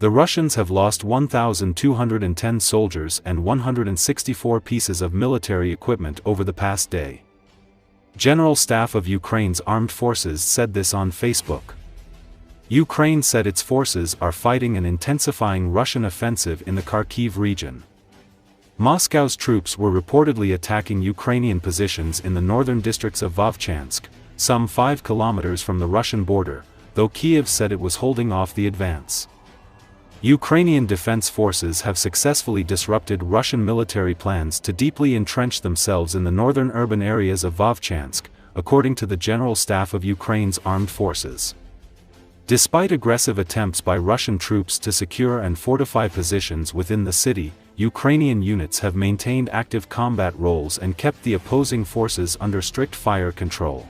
The Russians have lost 1,210 soldiers and 164 pieces of military equipment over the past day. General Staff of Ukraine's armed forces said this on Facebook. Ukraine said its forces are fighting an intensifying Russian offensive in the Kharkiv region. Moscow's troops were reportedly attacking Ukrainian positions in the northern districts of Vovchansk, some 5 kilometers from the Russian border, though Kyiv said it was holding off the advance. Ukrainian defense forces have successfully disrupted Russian military plans to deeply entrench themselves in the northern urban areas of Vovchansk, according to the General Staff of Ukraine's armed forces. Despite aggressive attempts by Russian troops to secure and fortify positions within the city, Ukrainian units have maintained active combat roles and kept the opposing forces under strict fire control.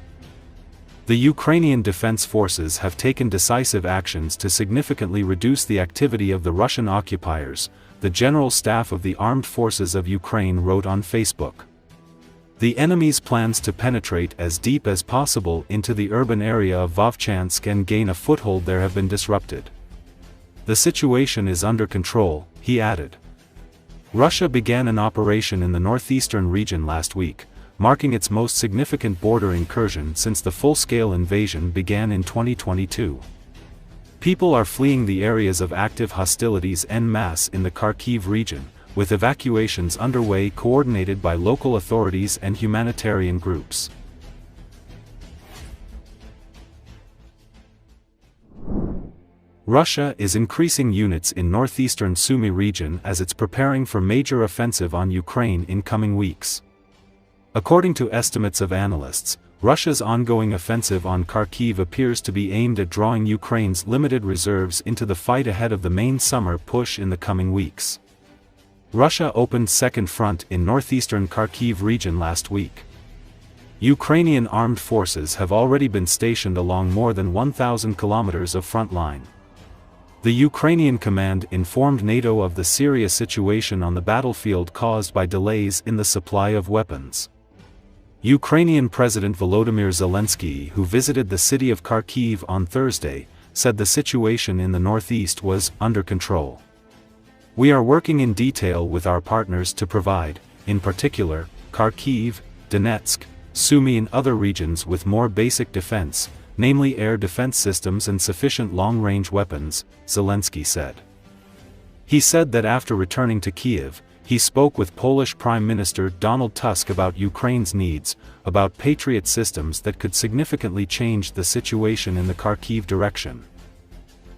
The Ukrainian defense forces have taken decisive actions to significantly reduce the activity of the Russian occupiers, the General Staff of the Armed Forces of Ukraine wrote on Facebook. The enemy's plans to penetrate as deep as possible into the urban area of Vovchansk and gain a foothold there have been disrupted. The situation is under control, he added. Russia began an operation in the northeastern region last week, marking its most significant border incursion since the full-scale invasion began in 2022. People are fleeing the areas of active hostilities en masse in the Kharkiv region, with evacuations underway coordinated by local authorities and humanitarian groups. Russia is increasing units in northeastern Sumy region as it's preparing for major offensive on Ukraine in coming weeks. According to estimates of analysts, Russia's ongoing offensive on Kharkiv appears to be aimed at drawing Ukraine's limited reserves into the fight ahead of the main summer push in the coming weeks. Russia opened second front in northeastern Kharkiv region last week. Ukrainian armed forces have already been stationed along more than 1,000 kilometers of front line. The Ukrainian command informed NATO of the serious situation on the battlefield caused by delays in the supply of weapons. Ukrainian President Volodymyr Zelensky, who visited the city of Kharkiv on Thursday, said the situation in the northeast was under control. We are working in detail with our partners to provide, in particular, Kharkiv, Donetsk, Sumy and other regions with more basic defense, namely air defense systems and sufficient long-range weapons, Zelensky said. He said that after returning to Kyiv, he spoke with Polish Prime Minister Donald Tusk about Ukraine's needs, about Patriot systems that could significantly change the situation in the Kharkiv direction.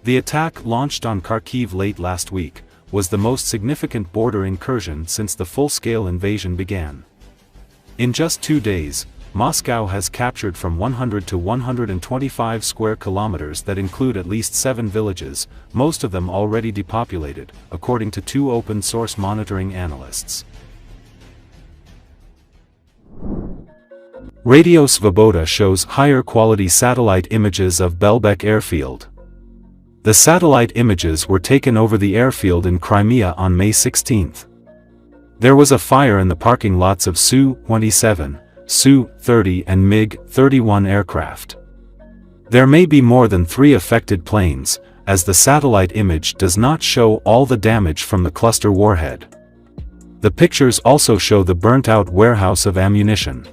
The attack launched on Kharkiv late last week was the most significant border incursion since the full-scale invasion began. In just 2 days, Moscow has captured from 100 to 125 square kilometers that include at least 7 villages, most of them already depopulated, according to 2 open-source monitoring analysts. Radio Svoboda shows higher-quality satellite images of Belbek airfield. The satellite images were taken over the airfield in Crimea on May 16. There was a fire in the parking lots of Su-27, Su-30 and MiG-31 aircraft. There may be more than 3 affected planes, as the satellite image does not show all the damage from the cluster warhead. The pictures also show the burnt-out warehouse of ammunition.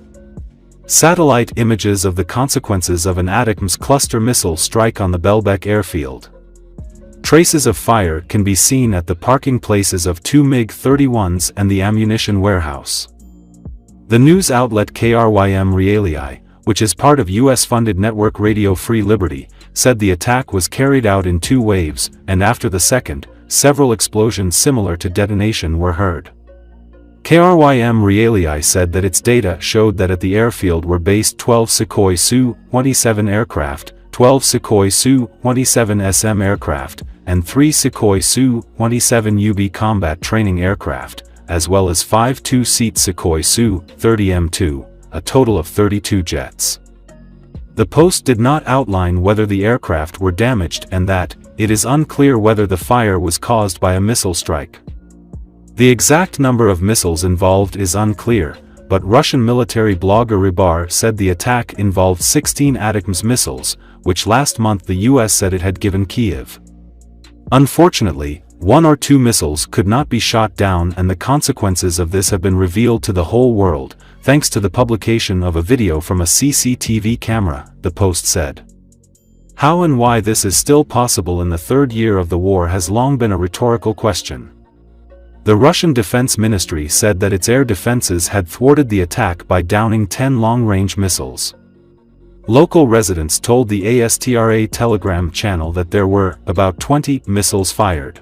Satellite images of the consequences of an ATACMS cluster missile strike on the Belbek airfield. Traces of fire can be seen at the parking places of 2 MiG-31s and the ammunition warehouse. The news outlet KRYM Realii, which is part of US-funded network Radio Free Liberty, said the attack was carried out in 2 waves, and after the second, several explosions similar to detonation were heard. KRYM Realii said that its data showed that at the airfield were based 12 Sukhoi Su-27 aircraft, 12 Sukhoi Su-27 SM aircraft, and 3 Sukhoi Su-27 UB combat training aircraft, as well as 5 two-seat Sukhoi Su-30M2, a total of 32 jets. The post did not outline whether the aircraft were damaged and that, it is unclear whether the fire was caused by a missile strike. The exact number of missiles involved is unclear, but Russian military blogger Rybar said the attack involved 16 ATACMS missiles, which last month the US said it had given Kyiv. Unfortunately, one or two missiles could not be shot down, and the consequences of this have been revealed to the whole world, thanks to the publication of a video from a CCTV camera, the Post said. How and why this is still possible in the third year of the war has long been a rhetorical question. The Russian Defense Ministry said that its air defenses had thwarted the attack by downing 10 long-range missiles. Local residents told the ASTRA Telegram channel that there were about 20 missiles fired.